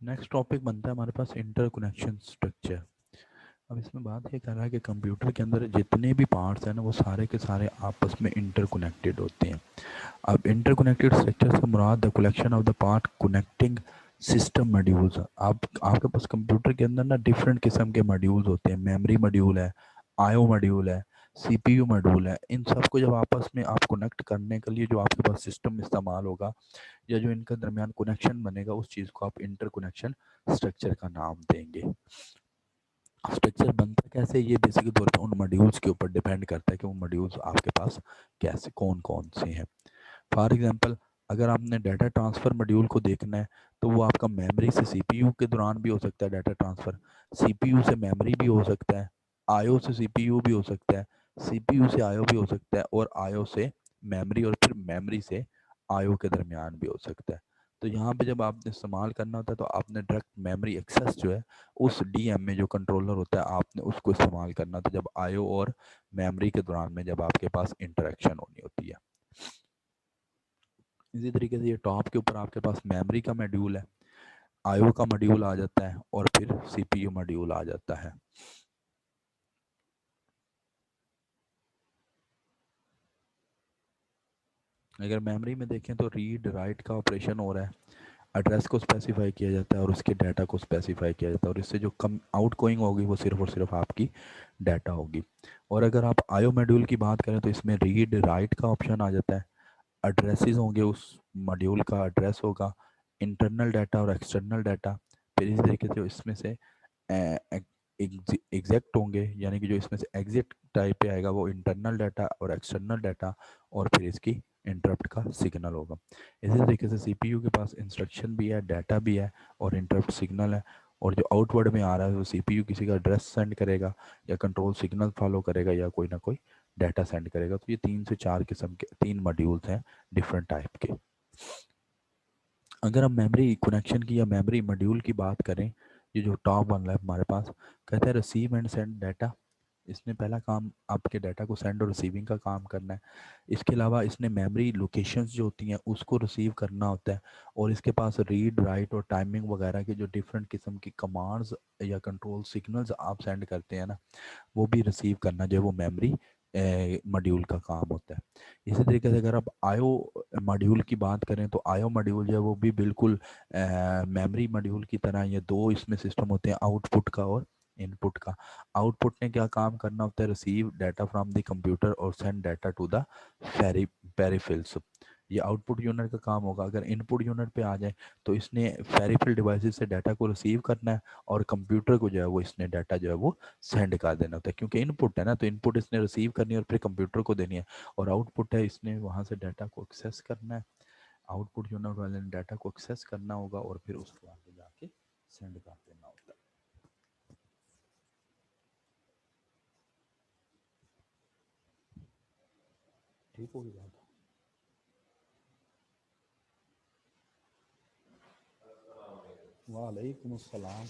Next topic बनता है हमारे पास इंटरकनेक्शन स्ट्रक्चर। अब इसमें बात ये कर रहा है कि कंप्यूटर के अंदर जितने भी पार्ट्स हैं ना वो सारे के सारे आपस में इंटरकनेक्टेड होते हैं। अब इंटरकनेक्टेड स्ट्रक्चर से मुराद the collection of the part connecting system modules. आप आपके पास कंप्यूटर के अंदर ना डिफरेंट किस्म के मॉड्यूल्स होते हैं। मेमोरी मॉड्यूल है, आईओ मॉड्यूल है, सीपीयू मॉड्यूल है। इन सबको जब आपस में आप कनेक्ट करने के लिए जो आपके पास सिस्टम इस्तेमाल होगा या जो इनका दरमियान कनेक्शन बनेगा उस चीज़ को आप इंटरकनेक्शन स्ट्रक्चर का नाम देंगे। स्ट्रक्चर बनता कैसे, ये बेसिकली तौर पर उन मॉड्यूल्स के ऊपर डिपेंड करता है कि वो मॉड्यूल्स आपके पास कैसे कौन कौन से हैं। फॉर एग्जांपल, अगर आपने डाटा ट्रांसफ़र मॉड्यूल को देखना है तो वो आपका मेमोरी से सीपीयू के दौरान भी हो सकता है डाटा ट्रांसफ़र, सीपीयू से मेमोरी भी हो सकता है, आईओ से सीपीयू भी हो सकता है, सीपीयू से आईओ भी हो सकता है और आईओ से मेमोरी और फिर मेमोरी से आईओ के दरमियान भी हो सकता है। तो यहाँ पे जब आपने इस्तेमाल करना होता है तो आपने डायरेक्ट मेमोरी एक्सेस जो है उस डीएम में जो कंट्रोलर होता है आपने उसको इस्तेमाल करना था जब आईओ और मेमोरी के दौरान में जब आपके पास इंटरेक्शन होनी होती है। इसी तरीके से ये टॉप के ऊपर आपके पास मेमोरी का मॉड्यूल है, आईओ का मॉड्यूल आ जाता है और फिर सीपीयू मॉड्यूल आ जाता है। अगर मेमोरी में देखें तो रीड राइट का ऑपरेशन हो रहा है, एड्रेस को स्पेसिफाई किया जाता है और उसके डाटा को स्पेसिफाई किया जाता है और इससे जो कम आउट गोइंग होगी वो सिर्फ और सिर्फ आपकी डाटा होगी। और अगर आप आईओ मॉड्यूल की बात करें तो इसमें रीड राइट का ऑप्शन आ जाता है, एड्रेसेस होंगे, उस मॉड्यूल का एड्रेस होगा, इंटरनल डाटा और एक्सटर्नल डाटा। फिर इस तरीके से इसमें से एग्जैक्ट होंगे, यानी कि जो इसमें से एग्जिट टाइप पे आएगा वो इंटरनल डाटा और एक्सटर्नल डाटा और फिर इसकी इंटरप्ट का सिग्नल होगा। इसी तरीके से सीपीयू के पास इंस्ट्रक्शन भी है, डाटा भी है और इंटरप्ट सिग्नल है। और जो आउटवर्ड में आ रहा है वो सीपीयू किसी का एड्रेस सेंड करेगा या कंट्रोल सिग्नल फॉलो करेगा या कोई ना कोई डाटा सेंड करेगा। तो ये 3 से 4 किस्म के 3 मॉड्यूल्स हैं डिफरेंट टाइप के। अगर हम मेमोरी कनेक्शन की या मेमोरी मॉड्यूल की बात करें, ये जो टॉप वाला है हमारे पास, कहते हैं रिसीव एंड सेंड डाटा। इसने पहला काम आपके डाटा को सेंड और रिसीविंग का काम करना है। इसके अलावा इसने मेमोरी लोकेशंस जो होती हैं उसको रिसीव करना होता है और इसके पास रीड राइट और टाइमिंग वगैरह के जो डिफरेंट किस्म की कमांड्स या कंट्रोल सिग्नल्स आप सेंड करते हैं ना वो भी रिसीव करना जो है वो मेमोरी मॉड्यूल का काम होता है। इसी तरीके से अगर आप आईओ मॉड्यूल की बात करें तो आईओ मॉड्यूल जो है वो भी बिल्कुल मेमोरी मॉड्यूल की तरह, ये दो इसमें सिस्टम होते हैं, आउटपुट का और इनपुट का। आउटपुट ने क्या काम करना होता है, receive data from the computer और send data to the peripherals. ये आउटपुट यूनिट का काम होगा। अगर इनपुट यूनिट पे आ जाए तो इसने पेरिफेरल डिवाइसेस से डाटा को रिसीव करना है और कंप्यूटर को जो है वो इसने डाटा जो है वो सेंड कर देना होता है, क्योंकि इनपुट है ना, तो इनपुट इसने रिसीव करनी है और फिर कंप्यूटर को देनी है। और आउटपुट है इसने वहाँ से डाटा को एक्सेस करना है, आउटपुट यूनिट वाले ने डाटा को एक्सेस करना होगा और फिर उसको आगे जाके सेंड कर देना होता है। ठीक होगी बात। वालेकुम अस्सलाम।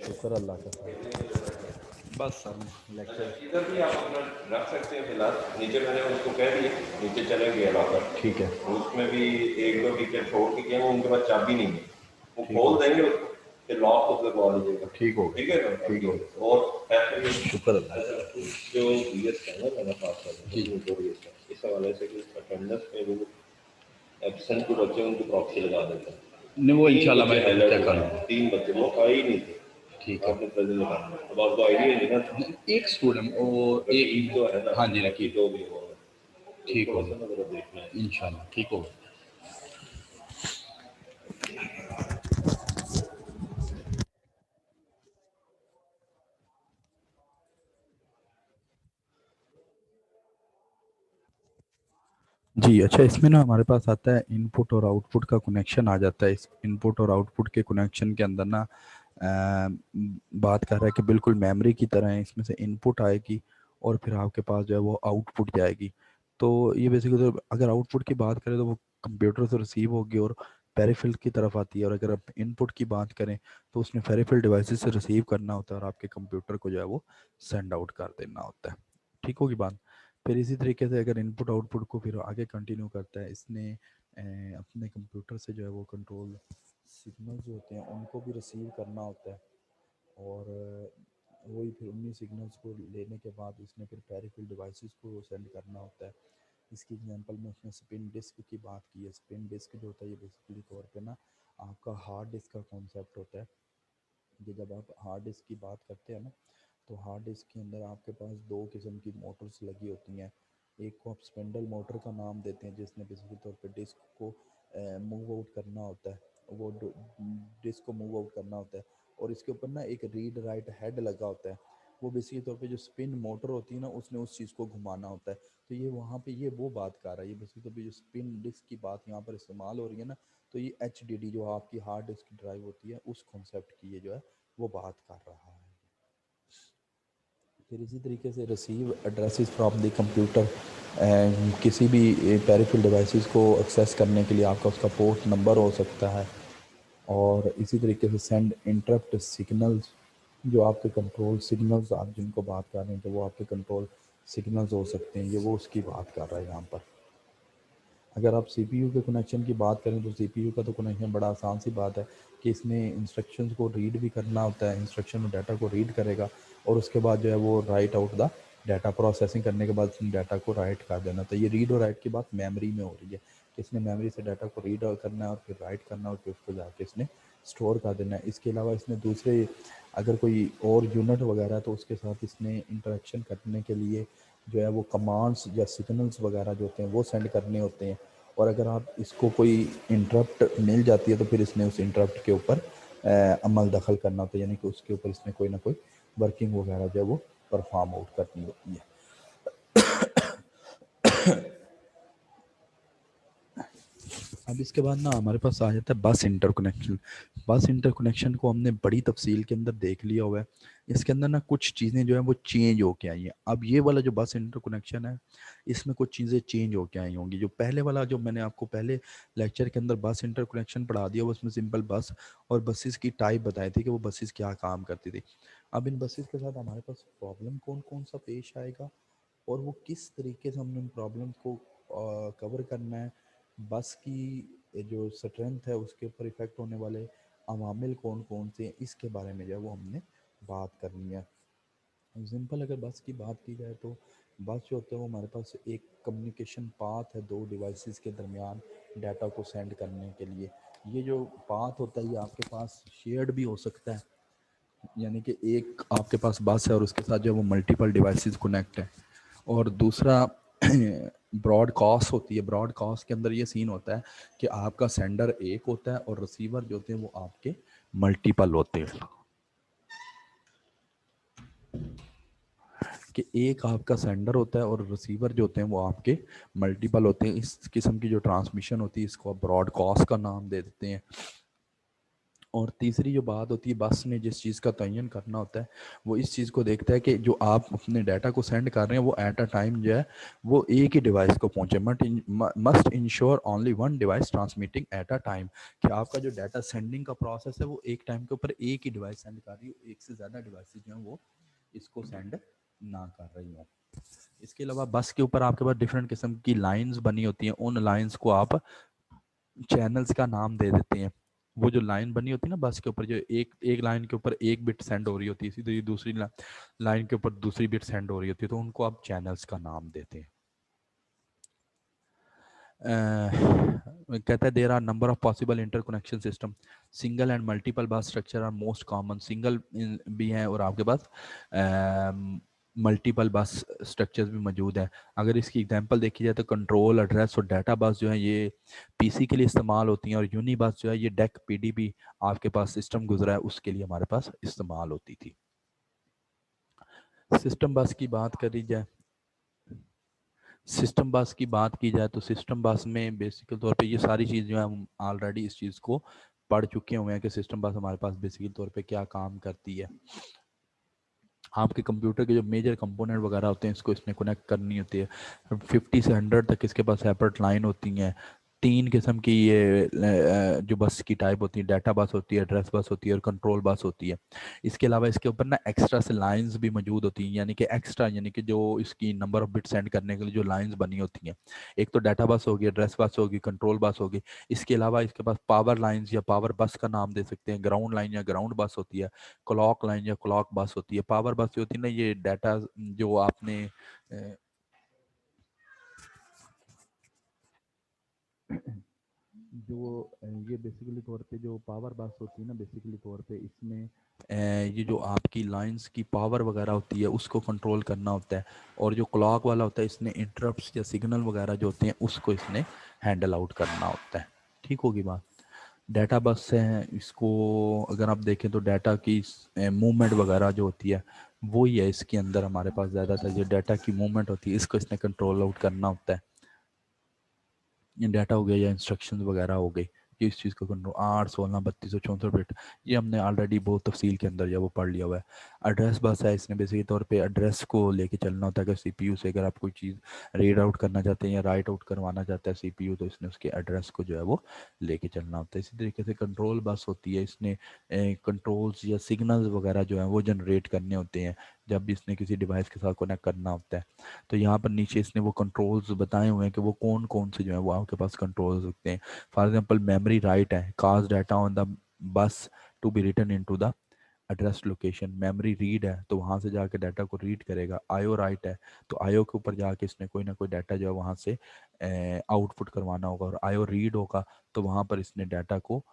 शुक्र अल्लाह का सर। बस सर लेक्चर इधर भी आप अपना रख सकते हैं फिलहाल। नीचे मैंने उसको कह दिया, नीचे चले गया लॉकर। ठीक है, उसमें भी 1-2 टिकट छोड़ के गए, उनके पास चाबी नहीं है। वो ठीक हो खोल देंगे उसको, फिर लॉक को लगवा लीजिएगा। ठीक हो ठीक है गया, ना? ठीक हो गया। और है शुक्र अल्लाह अच्छा, का। जो बीएस का ना मेरा पास है जी इस हवाले से कि अटेंडेंस में वो एब्सेंट जो बच्चे उनको प्रॉक्सी लगा देते हैं। नहीं, वो 3 इंशाल्लाह बच्चे मैं हाईलाइट चेक हुए कर हैं, लूँगा। 3 बच्चे वो आए ही नहीं थे। ठीक है, आपने प्रेजेंट लगाना, अब आपको आइडिया नहीं ना। एक स्टूडेंट वो रकीब एक, जो है ना, हाँ जी बाकी रकीब, जो भी होगा ठीक थोड़ा हो सा गया ना जरा देखना है। इंशाल्लाह, ठीक हो गया। जी अच्छा, इसमें ना हमारे पास आता है इनपुट और आउटपुट का कनेक्शन आ जाता है। इस इनपुट और आउटपुट के कनेक्शन के अंदर ना बात कर रहा है कि बिल्कुल मेमोरी की तरह है, इसमें से इनपुट आएगी और फिर आपके पास जो है वो आउटपुट जाएगी। तो ये बेसिकली तो अगर आउटपुट की बात करें तो वो कंप्यूटर से रिसीव होगी और पेरिफेरल की तरफ आती है, और अगर आप इनपुट की बात करें तो उसने पेरिफेरल डिवाइसेस से रिसीव करना होता है और आपके कंप्यूटर को जो है वो सेंड आउट कर देना होता है। ठीक होगी बात। फिर इसी तरीके से अगर इनपुट आउटपुट को फिर आगे कंटिन्यू करता है, इसने अपने कंप्यूटर से जो है वो कंट्रोल सिग्नल जो होते हैं उनको भी रिसीव करना होता है, और वही फिर उन्हीं सिग्नल्स को लेने के बाद इसने फिर पेरिफेरल डिवाइसेस को सेंड करना होता है। इसकी एग्जांपल में उसने स्पिन डिस्क की बात की है। स्पिन डिस्क जो होता है ये बेसिकली तौर पे ना आपका हार्ड डिस्क का कॉन्सेप्ट होता है। ये जब आप हार्ड डिस्क की बात करते हैं ना, तो हार्ड डिस्क के अंदर आपके पास दो किस्म की मोटर्स लगी होती हैं। एक को आप स्पिंडल मोटर का नाम देते हैं, जिसने बेसिकली तौर पे डिस्क को मूव आउट करना होता है, वो डिस्क को मूव आउट करना होता है। और इसके ऊपर ना एक रीड राइट हेड लगा होता है, वो बेसिकली तौर पे जो स्पिन मोटर होती है ना उसने उस चीज़ को घुमाना होता है। तो ये वहाँ पे ये वो बात कर रहा है, ये बेसिकली तौर पे जो स्पिन डिस्क की बात यहाँ पर इस्तेमाल हो रही है ना, तो ये HDD जो आपकी हार्ड डिस्क की ड्राइव होती है उस कॉन्सेप्ट की ये जो है वो बात कर रहा है। फिर इसी तरीके से receive addresses from the computer, किसी भी पेरिफेरल डिवाइसेस को एक्सेस करने के लिए आपका उसका पोर्ट नंबर हो सकता है। और इसी तरीके से सेंड इंटरप्ट सिग्नल्स, जो आपके कंट्रोल सिग्नल्स आप जिनको बात कर रहे हैं, तो वो आपके कंट्रोल सिग्नल्स हो सकते हैं, ये वो उसकी बात कर रहा है यहाँ पर। अगर आप CPU के कनेक्शन की बात करें तो CPU का तो कनेक्शन बड़ा आसान सी बात है कि इसने इंस्ट्रक्शंस को रीड भी करना होता है, इंस्ट्रक्शन में डाटा को रीड करेगा और उसके बाद जो है वो right out the data, processing करने के बाद इसने डाटा को राइट कर देना। तो ये रीड और राइट की बात मेमोरी में हो रही है कि इसने मेमोरी से डाटा को रीड करना है और फिर राइट करना है और फिर उसको जाके इसने स्टोर कर देना है। इसके अलावा इसने दूसरे अगर कोई और यूनिट वगैरह तो उसके साथ इसने इंटरेक्शन करने के लिए जो है वो कमांड्स या सिग्नल्स वगैरह जो होते हैं वो सेंड करने होते हैं। और अगर आप इसको कोई इंटरप्ट मिल जाती है तो फिर इसने उस इंटरप्ट के ऊपर अमल दखल करना होता है, यानी कि उसके ऊपर इसने कोई ना कोई वर्किंग वगैरह जो है वो परफॉर्म आउट करनी होती है। अब इसके बाद ना हमारे पास आ जाता है बस इंटरकनेक्शन। बस इंटरकनेक्शन को हमने बड़ी तफसील के अंदर देख लिया हुआ है। इसके अंदर ना कुछ चीज़ें जो है वो चेंज होके आई हैं। अब ये वाला जो बस इंटरकनेक्शन है इसमें कुछ चीज़ें चेंज होके आई होंगी। जो पहले वाला जो मैंने आपको पहले लेक्चर के अंदर बस इंटरकनेक्शन पढ़ा दिया, उसमें सिंपल बस और बसेस की टाइप बताई थी कि वो बसेस क्या काम करती थी। अब इन बसेस के साथ हमारे पास प्रॉब्लम कौन कौन सा पेश आएगा और वो किस तरीके से हमने उन प्रॉब्लम को कवर करना है, बस की जो स्ट्रेंथ है उसके ऊपर इफ़ेक्ट होने वाले अवामिल कौन कौन से हैं, इसके बारे में जो है वो हमने बात करनी है। सिंपल अगर बस की बात की जाए तो बस जो होता है वो हमारे पास एक कम्युनिकेशन पाथ है दो डिवाइसेस के दरमियान डाटा को सेंड करने के लिए। ये जो पाथ होता है ये आपके पास शेयर्ड भी हो सकता है, यानी कि एक आपके पास बस है और उसके साथ जो है वो मल्टीपल डिवाइसेस कनेक्ट है। और दूसरा ब्रॉडकास्ट होती है। ब्रॉडकास्ट के अंदर ये सीन होता है कि आपका सेंडर एक होता है और रिसीवर जो होते हैं वो आपके मल्टीपल होते हैं, कि एक आपका सेंडर होता है और रिसीवर जो होते हैं वो आपके मल्टीपल होते हैं। इस किस्म की जो ट्रांसमिशन होती है इसको आप ब्रॉडकास्ट का नाम दे देते हैं। और तीसरी जो बात होती है, बस ने जिस चीज़ का तयन करना होता है वो इस चीज़ को देखता है कि जो आप अपने डाटा को सेंड कर रहे हैं वो एट अ टाइम जो है वो एक ही डिवाइस को पहुंचे। Must ensure only one device transmitting at a time, कि आपका जो डाटा सेंडिंग का प्रोसेस है वो एक टाइम के ऊपर एक ही डिवाइस सेंड कर रही हो, एक से ज़्यादा डिवाइस जो है वो इसको सेंड ना कर रही हो। इसके अलावा बस के ऊपर आपके पास डिफरेंट किस्म की लाइंस बनी होती हैं, उन लाइंस को आप चैनल्स का नाम दे देते हैं। वो जो लाइन बनी होती है ना बस के ऊपर, जो एक एक लाइन के ऊपर एक बिट सेंड हो रही होती है, इसी तरह दूसरी लाइन के ऊपर दूसरी बिट सेंड हो रही होती है, तो उनको आप चैनल्स का नाम देते हैं। कहता है there are number of possible interconnection system, single and multiple bus structure are most common. Single भी हैं और आपके पास मल्टीपल बस स्ट्रक्चर्स भी मौजूद हैं। अगर इसकी एग्जांपल देखी जाए तो कंट्रोल एड्रेस और डाटा बस जो है ये पीसी के लिए इस्तेमाल होती हैं, और यूनी बस जो है ये डेक पीडीबी आपके पास सिस्टम गुजरा है उसके लिए हमारे पास इस्तेमाल होती थी। सिस्टम बस की बात करी जाए, सिस्टम बस की बात की जाए तो सिस्टम बस में बेसिकल तौर पे ये सारी चीज़ जो है हम ऑलरेडी इस चीज़ को पढ़ चुके हुए हैं कि सिस्टम बस हमारे पास बेसिकल तौर पे क्या काम करती है। आपके कंप्यूटर के जो मेजर कंपोनेंट वगैरह होते हैं इसको इसने कनेक्ट करनी होती है। 50 से 100 तक इसके पास सेपरेट लाइन होती हैं। तीन किस्म की ये जो बस की टाइप होती है, डाटा बस होती है, एड्रेस बस होती है और कंट्रोल बस होती है। इसके अलावा इसके ऊपर ना एक्स्ट्रा से लाइंस भी मौजूद होती हैं, यानी कि एक्स्ट्रा यानी कि जो इसकी नंबर ऑफ बिट सेंड करने के लिए जो लाइंस बनी होती हैं। एक तो डाटा बस होगी, एड्रेस बस होगी, कंट्रोल बस होगी। इसके अलावा इसके पास पावर लाइंस या पावर बस का नाम दे सकते हैं, ग्राउंड लाइन या ग्राउंड बस होती है, क्लॉक लाइन या क्लॉक बस होती है। पावर बस जो होती है ना, ये डाटा जो आपने जो ये बेसिकली तौर पे जो पावर बस होती है ना, बेसिकली तौर पे इसमें ये जो आपकी लाइंस की पावर वगैरह होती है उसको कंट्रोल करना होता है। और जो क्लॉक वाला होता है, इसने इंटरप्ट्स या सिग्नल वगैरह जो होते हैं उसको इसने हैंडल आउट करना होता है। ठीक होगी बात। डाटा बस है, इसको अगर आप देखें तो डाटा की मूवमेंट वगैरह जो होती है वो ही है इसके अंदर हमारे पास। ज़्यादातर जो डाटा की मूवमेंट होती है इसको इसने कंट्रोल आउट करना होता है। डाटा हो गया या इंस्ट्रक्शंस वगैरह हो गई, ये इस चीज़ को कंट्रोल 8 16 32 और 64 बिट, ये हमने ऑलरेडी बहुत तफसील के अंदर जो वो पढ़ लिया हुआ है। एड्रेस बस है, इसने बेसिकली तौर पे एड्रेस को लेके चलना होता है। अगर सीपीयू से अगर आप कोई चीज़ रीड आउट करना चाहते हैं या राइट आउट करवाना चाहता है सीपीयू, तो इसने उसके एड्रेस को जो है वो लेके चलना होता है। इसी तरीके से कंट्रोल बस होती है, इसने कंट्रोल्स या सिग्नल्स वगैरह जो है वो जनरेट करने होते हैं जब भी इसने किसी डिवाइस के साथ कनेक्ट करना होता है। तो यहाँ पर नीचे इसने वो कंट्रोल्स बताए हुए हैं कि वो कौन कौन से जो है वो आपके पास कंट्रोल हो सकते हैं। फॉर एग्जांपल मेमोरी राइट है, cast data on the bus to be written into the address location. Memory read है तो वहाँ से जाके डाटा को रीड करेगा। आईओ राइट है तो आईओ के ऊपर जाके इसने कोई ना कोई डाटा जो है वहाँ से आउटपुट करवाना होगा। और आईओ रीड होगा तो वहाँ पर इसने डाटा को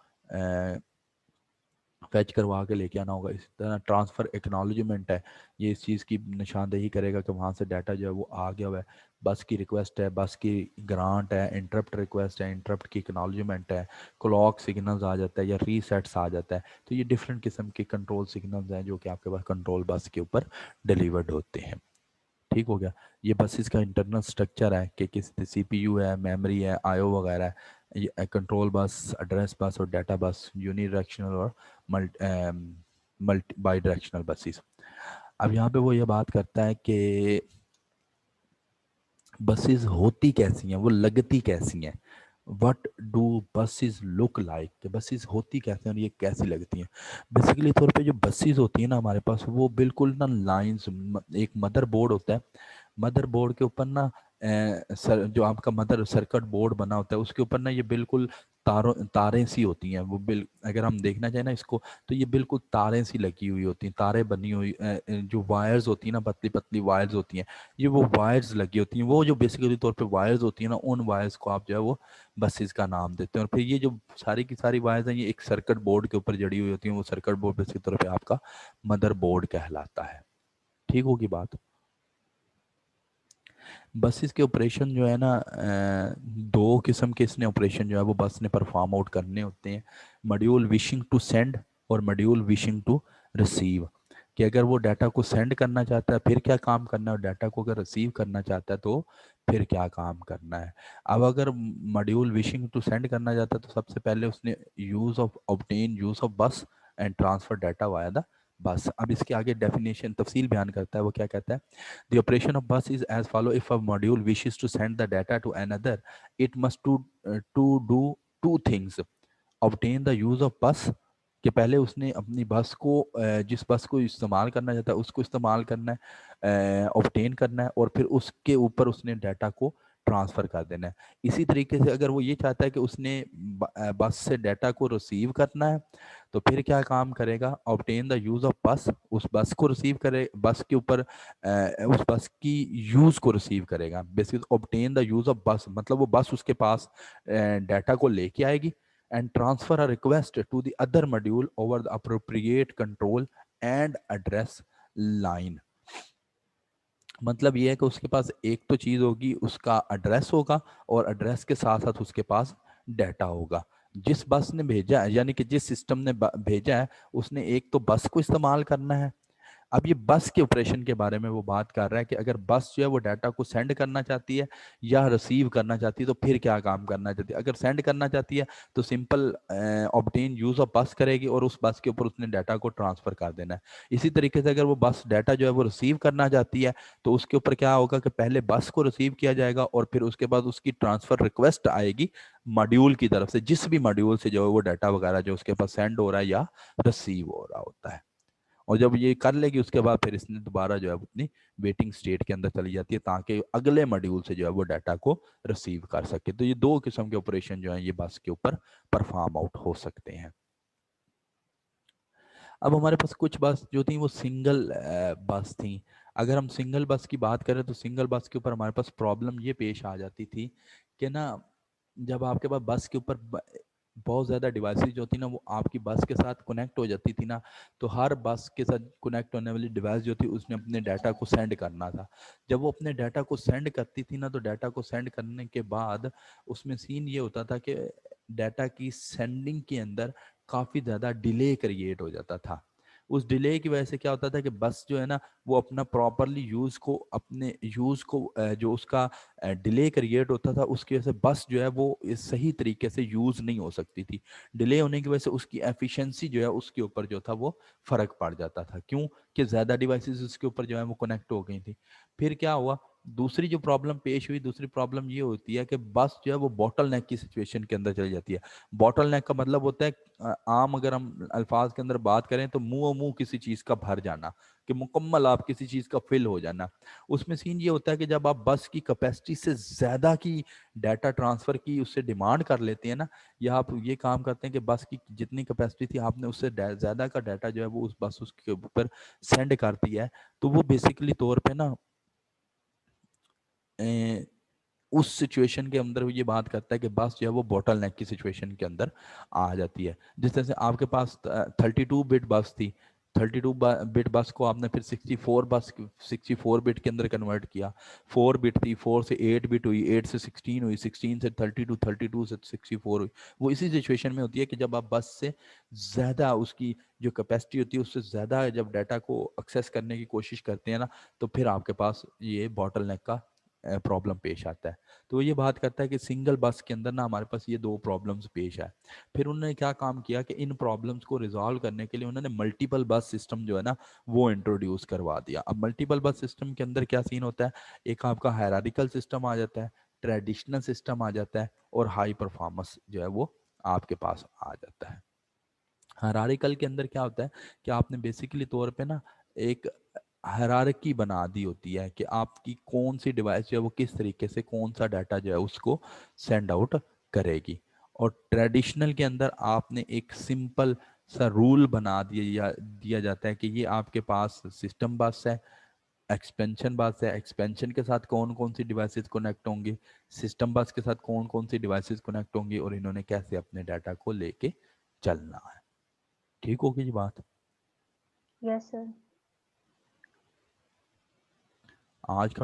फैच करवा के लेके आना होगा। इसी तरह ट्रांसफ़र एक्नॉलेजमेंट है, ये इस चीज़ की निशानदेही करेगा कि वहाँ से डाटा जो है वो आ गया हुआ है। बस की रिक्वेस्ट है, बस की ग्रांट है, इंटरप्ट रिक्वेस्ट है, इंटरप्ट की एक्नॉलेजमेंट है, क्लॉक सिग्नल्स आ जाता है या रीसेट्स आ जाता है। तो ये डिफरेंट किस्म के कंट्रोल सिग्नल्स हैं जो कि आपके पास कंट्रोल बस के ऊपर डिलीवर्ड होते हैं। ठीक हो गया। ये बसेस का इंटरनल स्ट्रक्चर है कि किस सीपीयू है, मेमोरी है, आईओ वगैरह है। ये कंट्रोल बस, एड्रेस बस और डाटा बस यूनिडायरेक्शनल और मल्टी बाई डायरेक्शनल बसेस। अब यहाँ पे वो ये बात करता है कि बसेस होती कैसी हैं, वो लगती कैसी हैं। What do buses look like, कि बसेस होती कैसे हैं और ये कैसी लगती हैं। बेसिकली तौर पे जो बसेस होती हैं ना हमारे पास, वो बिल्कुल ना लाइंस, एक मदर बोर्ड होता है, मदर बोर्ड के ऊपर ना जो आपका मदर सर्किट बोर्ड बना होता है उसके ऊपर ना ये बिल्कुल तारें सी होती हैं। वो अगर हम देखना चाहें ना इसको, तो ये बिल्कुल तारें सी लगी हुई होती हैं, तारें बनी हुई जो वायर्स होती हैं ना, पतली पतली वायर्स होती हैं, ये वो वायर्स लगी होती हैं। वो जो बेसिकली तौर पे वायर्स होती हैं ना, उन वायर्स को आप जो है वो बसेस का नाम देते हैं। और फिर ये जो सारी की सारी वायर्स हैं ये एक सर्किट बोर्ड के ऊपर जड़ी हुई होती हैं। वो सर्किट बोर्ड बेसिकली तौर पे आपका मदर बोर्ड कहलाता है। ठीक होगी बात। बसेस के ऑपरेशन जो है ना, दो किस्म के इसने ऑपरेशन जो है वो बस ने परफॉर्म आउट करने होते हैं। मॉड्यूल विशिंग टू सेंड और मॉड्यूल विशिंग टू रिसीव। कि अगर वो डाटा को सेंड करना चाहता है फिर क्या काम करना है, और डाटा को अगर रिसीव करना चाहता है तो फिर क्या काम करना है। अब अगर मॉड्यूल विशिंग टू सेंड करना चाहता है तो सबसे पहले उसने use of obtain use of bus and transfer data via the bus. अब इसके आगे डेफिनेशन तफसील बयान करता है। वो क्या कहता है, the operation of bus is as follow: if a module wishes to send the data to another, it must to do two things: obtain the use of bus, कि पहले उसने अपनी बस को जिस बस को इस्तेमाल करना चाहता है उसको इस्तेमाल करना है, ऑब्टेन करना है, और फिर उसके ऊपर उसने डाटा को ट्रांसफ़र कर देना है। इसी तरीके से अगर वो ये चाहता है कि उसने बस से डाटा को रिसीव करना है तो फिर क्या काम करेगा, ऑब्टेन द यूज़ ऑफ बस, उस बस को रिसीव करे, बस के ऊपर उस बस की यूज़ को रिसीव करेगा। Basically obtain the use of बस मतलब वो बस उसके पास डाटा को लेके आएगी। And transfer a request to the other module over the appropriate control and address line. मतलब ये है कि उसके पास एक तो चीज़ होगी, उसका एड्रेस होगा, और एड्रेस के साथ साथ उसके पास डाटा होगा। जिस बस ने भेजा है, यानी कि जिस सिस्टम ने भेजा है, उसने एक तो बस को इस्तेमाल करना है, अब ये बस के ऑपरेशन के बारे में वो बात कर रहा है कि अगर बस जो है वो डाटा को सेंड करना चाहती है या रिसीव करना चाहती है तो फिर क्या काम करना चाहती है। अगर सेंड करना चाहती है तो सिंपल ऑब्टेन यूज ऑफ बस करेगी और उस बस के ऊपर उसने डाटा को ट्रांसफर कर देना है। इसी तरीके से अगर वो बस डाटा जो है वो रिसीव करना चाहती है तो उसके ऊपर क्या होगा कि पहले बस को रिसीव किया जाएगा और फिर उसके बाद उसकी ट्रांसफर रिक्वेस्ट आएगी मॉड्यूल की तरफ से, जिस भी मॉड्यूल से जो है वो डाटा वगैरह जो उसके पास सेंड हो रहा है या रिसीव हो रहा होता है। और जब ये कर लेगी उसके बाद फिर इसने दोबारा जो है अपनी वेटिंग स्टेट के अंदर चली जाती है ताकि अगले मॉड्यूल से जो है वो डाटा को रिसीव कर सके। तो ये दो किस्म के ऑपरेशन जो है ये बस के ऊपर परफॉर्म आउट हो सकते हैं। अब हमारे पास कुछ बस जो थी वो सिंगल बस थी। अगर हम सिंगल बस की बात करें तो सिंगल बस के ऊपर हमारे पास प्रॉब्लम ये पेश आ जाती थी कि ना, जब आपके पास बस के ऊपर बहुत ज़्यादा डिवाइसेस जो थी ना वो आपकी बस के साथ कनेक्ट हो जाती थी ना, तो हर बस के साथ कनेक्ट होने वाली डिवाइस जो थी उसने अपने डाटा को सेंड करना था। जब वो अपने डाटा को सेंड करती थी ना तो डाटा को सेंड करने के बाद उसमें सीन ये होता था कि डाटा की सेंडिंग के अंदर काफ़ी ज़्यादा डिले क्रिएट हो जाता था। उस डिले की वजह से क्या होता था कि बस जो है ना वो अपना प्रॉपरली यूज़ को अपने यूज़ को जो उसका डिले क्रिएट होता था उसकी वजह से बस जो है वो सही तरीके से यूज़ नहीं हो सकती थी। डिले होने की वजह से उसकी एफिशिएंसी जो है उसके ऊपर जो था वो फ़र्क पड़ जाता था। क्यों? कि ज़्यादा डिवाइसेस उसके ऊपर जो है वो कनेक्ट हो गई थी। फिर क्या हुआ, दूसरी जो प्रॉब्लम पेश हुई, दूसरी प्रॉब्लम ये होती है कि बस जो है वो बॉटल नेक की सिचुएशन के अंदर चली जाती है। बॉटल नेक का मतलब होता है आम अगर हम अल्फाज के अंदर बात करें तो मुंह मुंह किसी चीज का भर जाना, कि मुकम्मल आप किसी चीज का फिल हो जाना। उसमें सीन ये होता है कि जब आप बस की कैपेसिटी से ज्यादा की डाटा ट्रांसफर की उससे डिमांड कर लेते हैं ना, या आप ये काम करते हैं कि बस की जितनी कैपेसिटी थी आपने उससे ज्यादा का डाटा जो है वो उस बस उसके ऊपर सेंड कर दिया है, तो वो बेसिकली तौर पे ना ए, उस सिचुएशन के अंदर वो ये बात करता है कि बस जो है वो बॉटल नेक की सिचुएशन के अंदर आ जाती है। जिस तरह से आपके पास 32 बिट बस थी, 32 बिट बस को आपने फिर 64 बिट के अंदर कन्वर्ट किया। 4 बिट थी, 4 से 8 बिट हुई, 8 से 16 हुई, 16 से 32, 32 से 64 हुई। वो इसी सिचुएशन में होती है कि जब आप बस से ज़्यादा उसकी जो कैपेसिटी होती है उससे ज़्यादा जब डाटा को एक्सेस करने की कोशिश करते हैं ना, तो फिर आपके पास ये बॉटल नेक का प्रॉब्लम पेश आता है। तो ये बात करता है कि सिंगल बस के अंदर ना हमारे पास ये दो प्रॉब्लम्स पेश है। फिर उन्होंने क्या काम किया कि इन प्रॉब्लम्स को रिजॉल्व करने के लिए उन्होंने मल्टीपल बस सिस्टम जो है ना वो इंट्रोड्यूस करवा दिया। अब मल्टीपल बस सिस्टम के अंदर क्या सीन होता है, एक आपका हायरार्किकल सिस्टम आ जाता है, ट्रेडिशनल सिस्टम आ जाता है और हाई परफॉर्मेंस जो है वो आपके पास आ जाता है। हायरार्किकल के अंदर क्या होता है कि आपने बेसिकली तौर पे ना एक हायरार्की बना दी होती है कि आपकी कौन सी डिवाइस जो है वो किस तरीके से कौन सा डाटा जो है उसको सेंड आउट करेगी। और ट्रेडिशनल के अंदर आपने एक सिंपल सा रूल बना दिया जाता है कि ये आपके पास सिस्टम बस है, एक्सपेंशन बस है, एक्सपेंशन के साथ कौन कौन सी डिवाइसेस कनेक्ट होंगी, सिस्टम बस के साथ कौन कौन सी डिवाइसेस कनेक्ट होंगी और इन्होंने कैसे अपने डाटा को लेके चलना है। ठीक होगी जी बात। Yes sir. आज का